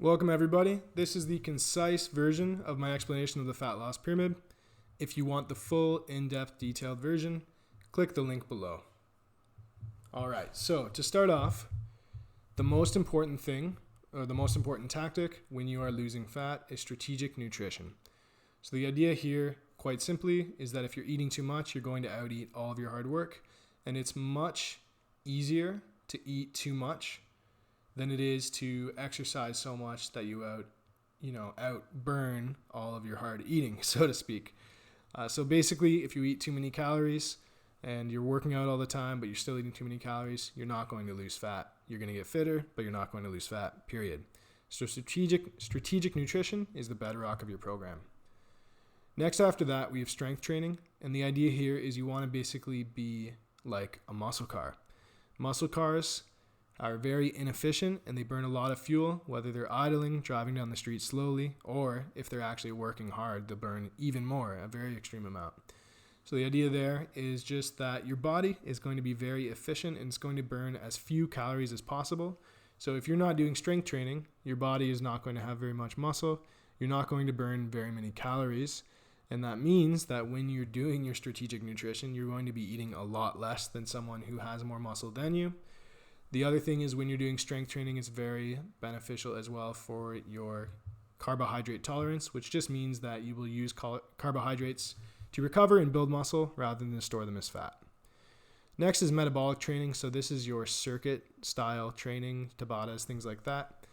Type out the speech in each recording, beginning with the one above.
Welcome everybody. This is the concise version of my explanation of the fat loss pyramid. If you want the full, in-depth, detailed version, click the link below. Alright, so to start off, the most important thing, or the most important tactic when you are losing fat is strategic nutrition. So the idea here, quite simply, is that if you're eating too much, you're going to out-eat all of your hard work, and it's much easier to eat too much than it is to exercise so much that you outburn all of your hard eating, so to speak. So basically, if you eat too many calories and you're working out all the time, but you're still eating too many calories, you're not going to lose fat. You're going to get fitter, but you're not going to lose fat, period. So strategic nutrition is the bedrock of your program. Next after that, we have strength training. And the idea here is you want to basically be like a muscle car. Muscle cars are very inefficient and they burn a lot of fuel, whether they're idling, driving down the street slowly, or if they're actually working hard, they'll burn even more, a very extreme amount. So the idea there is just that your body is going to be very efficient and it's going to burn as few calories as possible. So if you're not doing strength training, your body is not going to have very much muscle. You're not going to burn very many calories. And that means that when you're doing your strategic nutrition, you're going to be eating a lot less than someone who has more muscle than you. The other thing is when you're doing strength training, it's very beneficial as well for your carbohydrate tolerance, which just means that you will use carbohydrates to recover and build muscle rather than store them as fat. Next is metabolic training. So this is your circuit style training, Tabatas, things like that.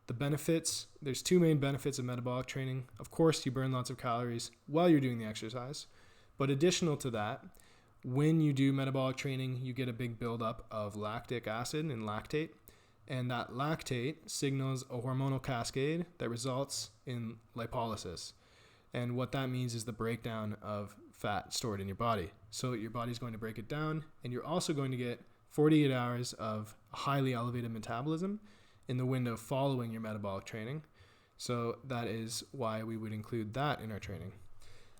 The benefits, there's two main benefits of metabolic training. Of course, you burn lots of calories while you're doing the exercise, but additional to that, when you do metabolic training, you get a big buildup of lactic acid and lactate, and that lactate signals a hormonal cascade that results in lipolysis. And what that means is the breakdown of fat stored in your body. So your body's going to break it down, and you're also going to get 48 hours of highly elevated metabolism in the window following your metabolic training. So that is why we would include that in our training.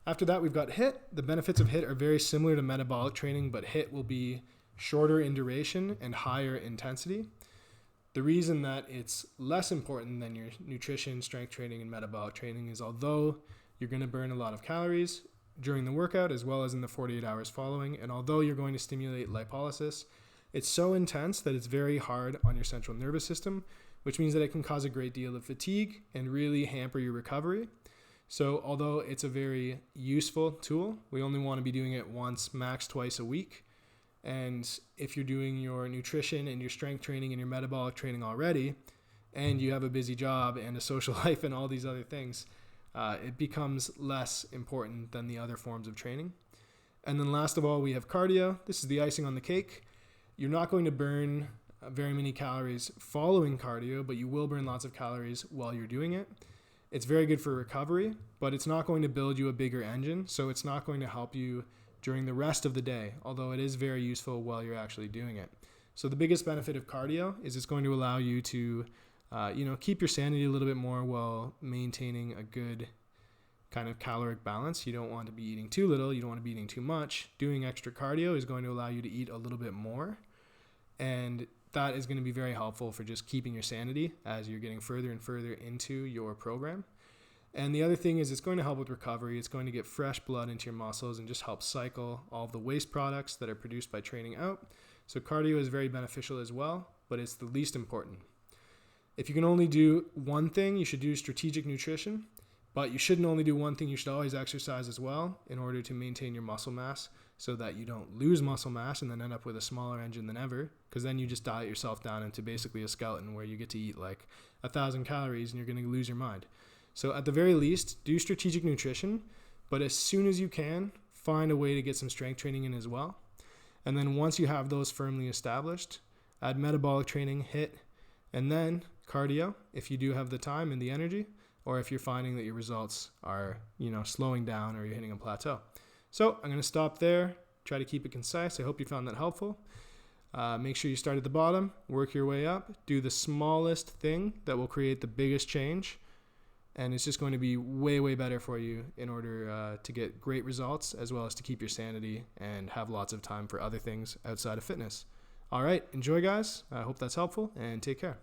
After that, we've got HIIT. The benefits of HIIT are very similar to metabolic training, but HIIT will be shorter in duration and higher intensity. The reason that it's less important than your nutrition, strength training, and metabolic training is although you're going to burn a lot of calories during the workout as well as in the 48 hours following, and although you're going to stimulate lipolysis, it's so intense that it's very hard on your central nervous system, which means that it can cause a great deal of fatigue and really hamper your recovery. So although it's a very useful tool, we only want to be doing it once, max twice a week. And if you're doing your nutrition and your strength training and your metabolic training already, and you have a busy job and a social life and all these other things, it becomes less important than the other forms of training. And then last of all, we have cardio. This is the icing on the cake. You're not going to burn very many calories following cardio, but you will burn lots of calories while you're doing it. It's very good for recovery, but it's not going to build you a bigger engine, so it's not going to help you during the rest of the day, although it is very useful while you're actually doing it. So the biggest benefit of cardio is it's going to allow you to keep your sanity a little bit more while maintaining a good kind of caloric balance. You don't want to be eating too little, you don't want to be eating too much. Doing extra cardio is going to allow you to eat a little bit more, and that is going to be very helpful for just keeping your sanity as you're getting further and further into your program. And the other thing is it's going to help with recovery. It's going to get fresh blood into your muscles and just help cycle all of the waste products that are produced by training out. So cardio is very beneficial as well, but it's the least important. If you can only do one thing, you should do strategic nutrition, but you shouldn't only do one thing. You should always exercise as well in order to maintain your muscle mass so that you don't lose muscle mass and then end up with a smaller engine than ever, because then you just diet yourself down into basically a skeleton where you get to eat like 1,000 calories and you're going to lose your mind. So at the very least, do strategic nutrition, but as soon as you can, find a way to get some strength training in as well. And then once you have those firmly established, add metabolic training, HIIT, and then cardio if you do have the time and the energy, or if you're finding that your results are, slowing down or you're hitting a plateau. So I'm going to stop there, try to keep it concise. I hope you found that helpful. Make sure you start at the bottom, work your way up, do the smallest thing that will create the biggest change. And it's just going to be way, way better for you in order to get great results, as well as to keep your sanity and have lots of time for other things outside of fitness. All right, enjoy guys. I hope that's helpful and take care.